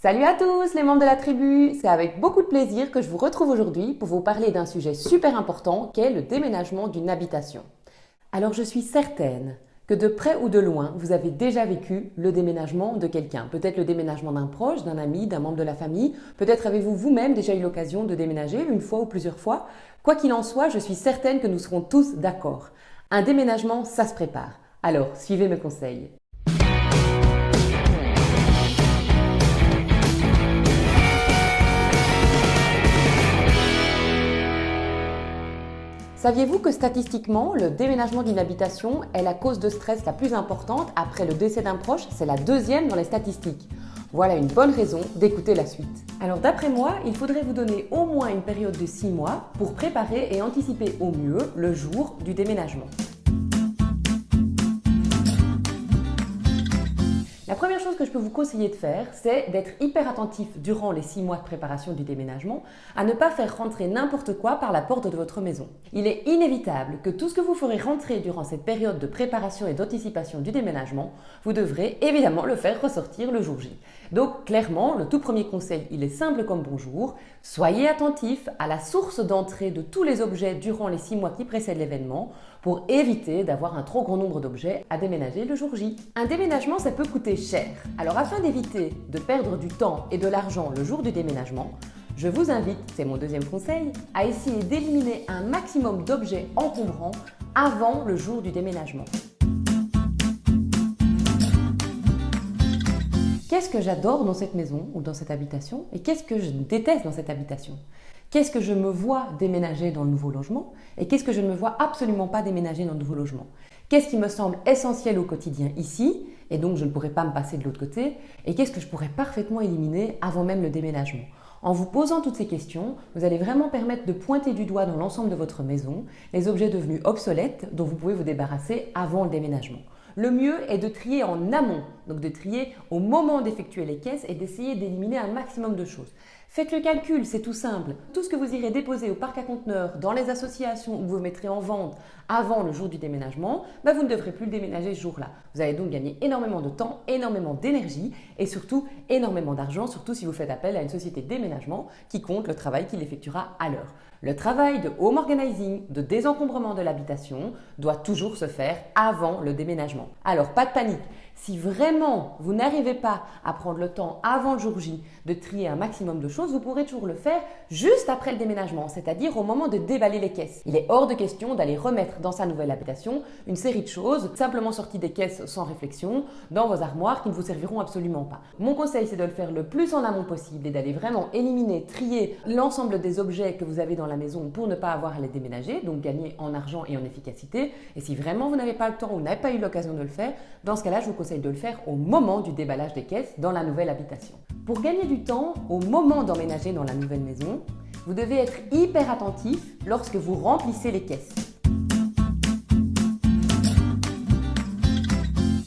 Salut à tous les membres de la tribu, c'est avec beaucoup de plaisir que je vous retrouve aujourd'hui pour vous parler d'un sujet super important qu'est le déménagement d'une habitation. Alors je suis certaine que de près ou de loin, vous avez déjà vécu le déménagement de quelqu'un. Peut-être le déménagement d'un proche, d'un ami, d'un membre de la famille. Peut-être avez-vous vous-même déjà eu l'occasion de déménager une fois ou plusieurs fois. Quoi qu'il en soit, je suis certaine que nous serons tous d'accord. Un déménagement, ça se prépare. Alors, suivez mes conseils. Saviez-vous que statistiquement, le déménagement d'une habitation est la cause de stress la plus importante après le décès d'un proche? C'est la deuxième dans les statistiques. Voilà une bonne raison d'écouter la suite. Alors d'après moi, il faudrait vous donner au moins une période de 6 mois pour préparer et anticiper au mieux le jour du déménagement. La première chose que je peux vous conseiller de faire, c'est d'être hyper attentif durant les 6 mois de préparation du déménagement à ne pas faire rentrer n'importe quoi par la porte de votre maison. Il est inévitable que tout ce que vous ferez rentrer durant cette période de préparation et d'anticipation du déménagement, vous devrez évidemment le faire ressortir le jour J. Donc clairement, le tout premier conseil, il est simple comme bonjour. Soyez attentif à la source d'entrée de tous les objets durant les 6 mois qui précèdent l'événement pour éviter d'avoir un trop grand nombre d'objets à déménager le jour J. Un déménagement, ça peut coûter cher. Alors afin d'éviter de perdre du temps et de l'argent le jour du déménagement, je vous invite, c'est mon deuxième conseil, à essayer d'éliminer un maximum d'objets encombrants avant le jour du déménagement. Qu'est-ce que j'adore dans cette maison ou dans cette habitation et qu'est-ce que je déteste dans cette habitation? Qu'est-ce que je me vois déménager dans le nouveau logement et qu'est-ce que je ne me vois absolument pas déménager dans le nouveau logement? Qu'est-ce qui me semble essentiel au quotidien ici et donc je ne pourrais pas me passer de l'autre côté? Et qu'est-ce que je pourrais parfaitement éliminer avant même le déménagement? En vous posant toutes ces questions, vous allez vraiment permettre de pointer du doigt dans l'ensemble de votre maison les objets devenus obsolètes dont vous pouvez vous débarrasser avant le déménagement. Le mieux est de trier en amont, donc de trier au moment d'effectuer les caisses et d'essayer d'éliminer un maximum de choses. Faites le calcul, c'est tout simple. Tout ce que vous irez déposer au parc à conteneurs, dans les associations où vous mettrez en vente avant le jour du déménagement, vous ne devrez plus le déménager ce jour-là. Vous allez donc gagner énormément de temps, énormément d'énergie et surtout énormément d'argent, surtout si vous faites appel à une société de déménagement qui compte le travail qu'il effectuera à l'heure. Le travail de home organizing, de désencombrement de l'habitation doit toujours se faire avant le déménagement. Alors pas de panique, si vraiment vous n'arrivez pas à prendre le temps avant le jour J de trier un maximum de choses, vous pourrez toujours le faire juste après le déménagement, c'est-à-dire au moment de déballer les caisses. Il est hors de question d'aller remettre dans sa nouvelle habitation une série de choses simplement sorties des caisses sans réflexion dans vos armoires qui ne vous serviront absolument pas. Mon conseil, c'est de le faire le plus en amont possible et d'aller vraiment éliminer, trier l'ensemble des objets que vous avez dans la maison pour ne pas avoir à les déménager, donc gagner en argent et en efficacité. Et si vraiment vous n'avez pas le temps ou n'avez pas eu l'occasion de le faire, dans ce cas-là, je vous conseille de le faire au moment du déballage des caisses dans la nouvelle habitation. Pour gagner du temps au moment d'emménager dans la nouvelle maison, vous devez être hyper attentif lorsque vous remplissez les caisses.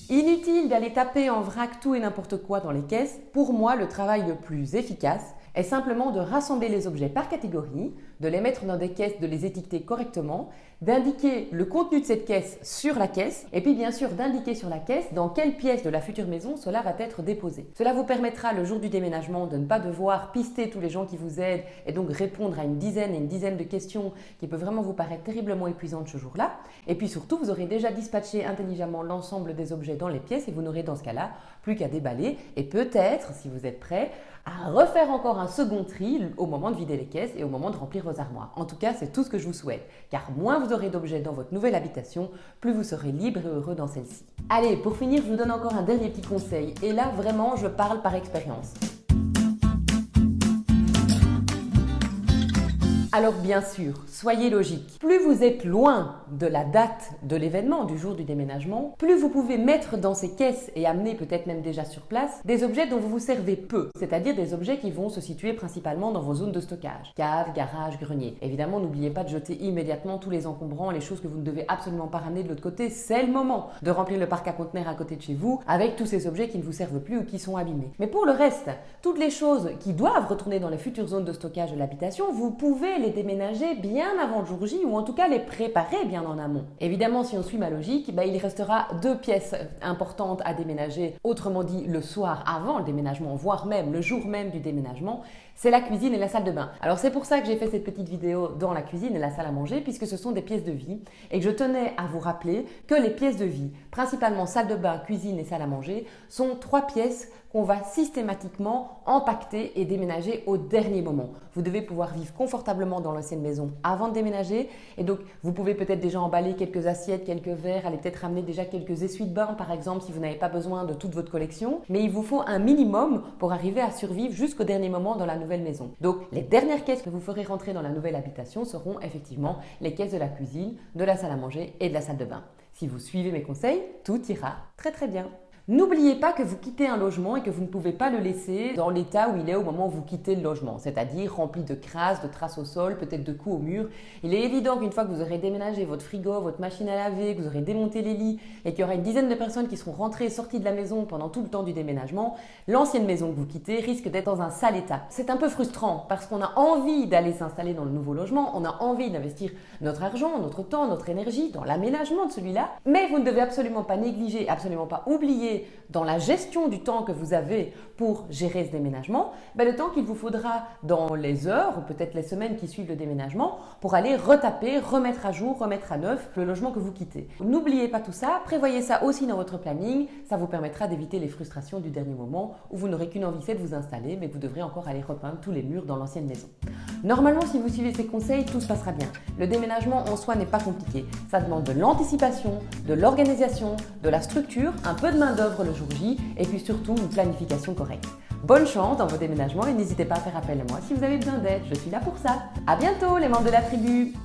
Inutile d'aller taper en vrac tout et n'importe quoi dans les caisses. Pour moi, le travail le plus efficace est simplement de rassembler les objets par catégorie, de les mettre dans des caisses, de les étiqueter correctement, d'indiquer le contenu de cette caisse sur la caisse et puis bien sûr d'indiquer sur la caisse dans quelle pièce de la future maison cela va être déposé. Cela vous permettra le jour du déménagement de ne pas devoir pister tous les gens qui vous aident et donc répondre à une dizaine de questions qui peuvent vraiment vous paraître terriblement épuisantes ce jour-là. Et puis surtout, vous aurez déjà dispatché intelligemment l'ensemble des objets dans les pièces et vous n'aurez dans ce cas-là plus qu'à déballer et peut-être, si vous êtes prêt, à refaire encore un second tri au moment de vider les caisses et au moment de remplir vos armoires. En tout cas, c'est tout ce que je vous souhaite, car moins vous aurez d'objets dans votre nouvelle habitation, plus vous serez libre et heureux dans celle-ci. Allez, pour finir, je vous donne encore un dernier petit conseil, et là vraiment, je parle par expérience. Alors bien sûr, soyez logique. Plus vous êtes loin de la date de l'événement, du jour du déménagement, plus vous pouvez mettre dans ces caisses et amener peut-être même déjà sur place des objets dont vous vous servez peu, c'est-à-dire des objets qui vont se situer principalement dans vos zones de stockage, cave, garage, grenier. Évidemment, n'oubliez pas de jeter immédiatement tous les encombrants, les choses que vous ne devez absolument pas ramener de l'autre côté. C'est le moment de remplir le parc à conteneurs à côté de chez vous avec tous ces objets qui ne vous servent plus ou qui sont abîmés. Mais pour le reste, toutes les choses qui doivent retourner dans les futures zones de stockage de l'habitation, vous pouvez les déménager bien avant le jour J ou en tout cas les préparer bien en amont. Évidemment, si on suit ma logique, il restera 2 pièces importantes à déménager, autrement dit le soir avant le déménagement, voire même le jour même du déménagement, c'est la cuisine et la salle de bain. Alors c'est pour ça que j'ai fait cette petite vidéo dans la cuisine et la salle à manger, puisque ce sont des pièces de vie et que je tenais à vous rappeler que les pièces de vie, principalement salle de bain, cuisine et salle à manger, sont 3 pièces qu'on va systématiquement empaqueter et déménager au dernier moment. Vous devez pouvoir vivre confortablement dans l'ancienne maison avant de déménager et donc vous pouvez peut-être déjà emballer quelques assiettes, quelques verres, allez peut-être ramener déjà quelques essuies de bain par exemple si vous n'avez pas besoin de toute votre collection, mais il vous faut un minimum pour arriver à survivre jusqu'au dernier moment dans la nouvelle maison. Donc les dernières caisses que vous ferez rentrer dans la nouvelle habitation seront effectivement les caisses de la cuisine, de la salle à manger et de la salle de bain. Si vous suivez mes conseils, tout ira très très bien. N'oubliez pas que vous quittez un logement et que vous ne pouvez pas le laisser dans l'état où il est au moment où vous quittez le logement, c'est-à-dire rempli de crasses, de traces au sol, peut-être de coups au mur. Il est évident qu'une fois que vous aurez déménagé votre frigo, votre machine à laver, que vous aurez démonté les lits et qu'il y aura une dizaine de personnes qui seront rentrées et sorties de la maison pendant tout le temps du déménagement, l'ancienne maison que vous quittez risque d'être dans un sale état. C'est un peu frustrant parce qu'on a envie d'aller s'installer dans le nouveau logement, on a envie d'investir notre argent, notre temps, notre énergie dans l'aménagement de celui-là, mais vous ne devez absolument pas négliger, absolument pas oublier dans la gestion du temps que vous avez pour gérer ce déménagement, le temps qu'il vous faudra dans les heures ou peut-être les semaines qui suivent le déménagement pour aller retaper, remettre à jour, remettre à neuf le logement que vous quittez. N'oubliez pas tout ça, prévoyez ça aussi dans votre planning, ça vous permettra d'éviter les frustrations du dernier moment où vous n'aurez qu'une envie, c'est de vous installer, mais vous devrez encore aller repeindre tous les murs dans l'ancienne maison. Normalement, si vous suivez ces conseils, tout se passera bien. Le déménagement en soi n'est pas compliqué. Ça demande de l'anticipation, de l'organisation, de la structure, un peu de main-d'œuvre le jour J et puis surtout une planification correcte. Bonne chance dans vos déménagements et n'hésitez pas à faire appel à moi si vous avez besoin d'aide, je suis là pour ça. À bientôt les membres de la tribu!